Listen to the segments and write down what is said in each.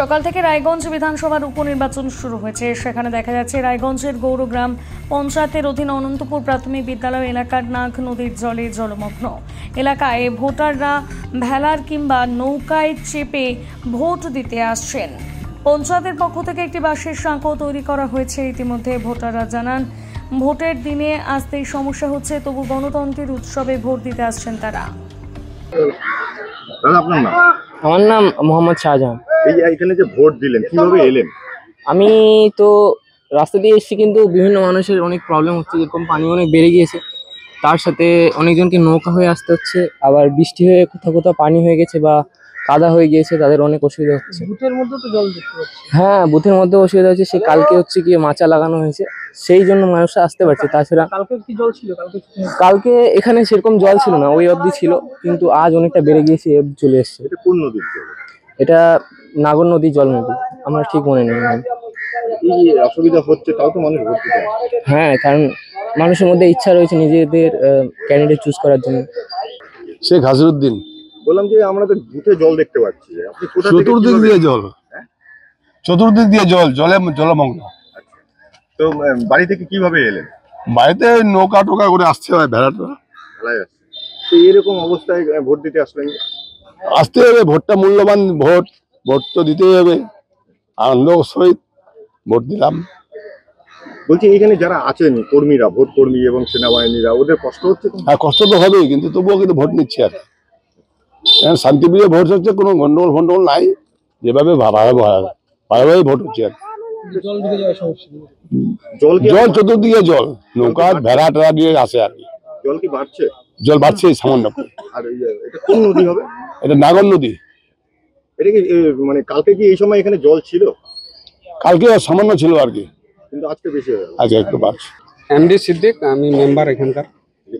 সকাল থেকে রায়গঞ্জ বিধানসভার উপনির্বাচন শুরু হয়েছে। সেখানে দেখা যাচ্ছে রায়গঞ্জের গৌরগ্রাম পঞ্চায়েতের অধীন অনন্তপুর প্রাথমিক বিদ্যালয় এলাকার নাগ নদীর জলে জলমগ্ন। এলাকায় ভোটাররা ভেলার কিংবা নৌকায় চেপে ভোট দিতে আসছেন। পঞ্চায়েতের পক্ষ থেকে একটি বাঁশের সাঁকো তৈরি করা হয়েছে। ইতিমধ্যে ভোটাররা জানান ভোটের দিনে আসতেই সমস্যা হচ্ছে, তবু গণতন্ত্রের উৎসবে ভোট দিতে আসছেন তারা। আমার নাম মোহাম্মদ শাহজাহান। এখানে যে ভোট দিলেন, কিভাবে এলেন? আমি তো রাস্তা দিয়ে এসেছি, কিন্তু বিভিন্ন মানুষের অনেক প্রবলেম হচ্ছে, যেরকম পানি অনেক বেড়ে গিয়েছে, তার সাথে অনেকজনকে নৌকা হয়ে আসতে হচ্ছে, আবার বৃষ্টি হয়ে কোথাও কোথাও পানি হয়ে গেছে বা কাদা হয়ে গিয়েছে, তাদের অনেক অসুবিধা হচ্ছে। বুথের মধ্যে তো জল দেখতে পাচ্ছি। হ্যাঁ, বুথের মধ্যে অসুবিধা হচ্ছে। সে কালকে হচ্ছে কি মাচা লাগানো হয়েছে, সেই জন্য মানুষরা আসতে পারছে। তাছাড়া কালকে কি জল ছিল? কালকে এখানে সেরকম জল ছিল না, ওই অবধি ছিল, কিন্তু আজ অনেকটা বেড়ে গিয়েছে, চলে এসছে। এটা কোন নদীর জল? এটা নাগর নদী, জল নদী, আমার ঠিক মনে নেই। এই অসুবিধা হচ্ছে, তাও তো মানুষ ভোট দিতে আসছে। হ্যাঁ, কারণ মানুষের মধ্যে ইচ্ছা রয়েছে নিজেদের ক্যান্ডিডেট চুজ করার জন্য। শেখ হাসিরুদ্দিন। বললাম যে আমরা তো বুথে জল দেখতে পাচ্ছি, আপনি কোথা থেকে? চতুর্দিক দিয়ে জল, চতুর্দিক দিয়ে জলমগ্ন। তো বাড়ি থেকে কিভাবে এলেন? বাড়িতে নৌকা টোকা করে আসতে হয়, ভেড়াটা ভেলায় আসছে। তো এরকম অবস্থায় ভোট দিতে আসলেন? আসতে হবে, ভোটটা মূল্যবান ভোট, ভোট তো দিতেই হবে। আনন্দ সহিত ভোট দিলাম। বলছি এখানে যারা আছেন কর্মীরা, ভোট কর্মী এবং সেনাবাহিনীরা, ওদের কষ্ট হচ্ছে তো? হ্যাঁ, কষ্ট তো হবেই, কিন্তু তবুও কিন্তু ভোট নিচ্ছে আর শান্তিপ্রিয় ভোট হচ্ছে, কোনো গন্ডগোল ফন্ডগোল নাই, যেভাবে ভালোভাবে ভোট হচ্ছে আর জল ঢুকে যাওয়ার সমস্যা। জল চতুর্দিকে জল, নৌকা ভেড়া টেড়া দিয়ে আসে আর কি। জল কি বাড়ছে? জল বাড়ছে সামান্য। আর এটা কোন নদী হবে? এটা নাগর নদী। এটা কি মানে কালকে কি এই সময় এখানে জল ছিল? কালকে সামান্য ছিল আর কি, কিন্তু আজকে বেশি হয়ে গেল। আজকে একটু বাড়ছে। এমডি সিদ্দিক, আমি মেম্বার এখানকার।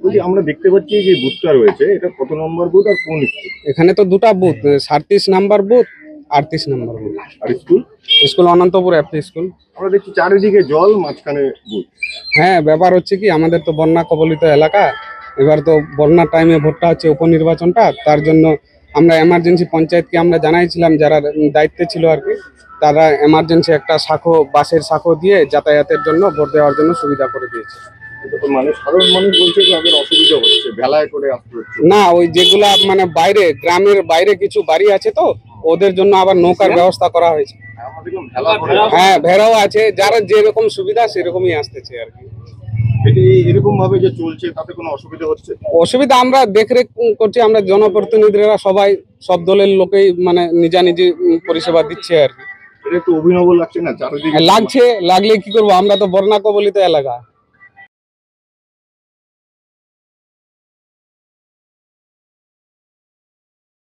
বলছি আমরা দেখতে পাচ্ছি যে বুথটা রয়েছে, এটা কত নম্বর বুথ আর কোন স্কুল? এখানে তো দুটা booth, 37 number booth, 38 number booth. আর school? School Anantapur FP school. আমরা দেখছি চারিদিকে জল, মাঝখানে বুথ। হ্যাঁ, ব্যাপার হচ্ছে কি, আমাদের তো বন্যা কবলিত এলাকা। এবার তো বন্যার টাইমে ভোটটা হচ্ছে, উপনির্বাচনটা, তার জন্য আমরা এমার্জেন্সি পঞ্চায়েতকে আমরা জানাইছিলাম, যারা দায়িত্বে ছিল আর কি, তারা এমার্জেন্সি একটা শাখো, বাসের শাখো দিয়ে যাতায়াতের জন্য ভোট দেওয়ার জন্য সুবিধা করে দিয়েছে। মানে সাধারণ মানুষ বলছে যে তাদের অসুবিধা হচ্ছে, ভেলায় করে আসতে হচ্ছে। না, ওই যেগুলা মানে বাইরে, গ্রামের বাইরে কিছু বাড়ি আছে, তো ওদের জন্য আবার নৌকার ব্যবস্থা করা হয়েছে। হ্যাঁ, ভেড়াও আছে, যারা যেরকম সুবিধা সেরকমই আসতেছে আর কি। এরকম ভাবে যে চলছে, তাতে কোনো অসুবিধা হচ্ছে? অসুবিধা আমরা দেখরেখ করছি, আমরা জনপ্রতিনিধিরা সবাই, সব দলের লোকেই মানে নিজে পরিষেবা দিচ্ছে আর কি। এটা একটু অভিনব লাগছে না চারিদিকে? লাগছে, লাগলে কি করবো, আমরা তো বন্যা কবলিত এলাকা।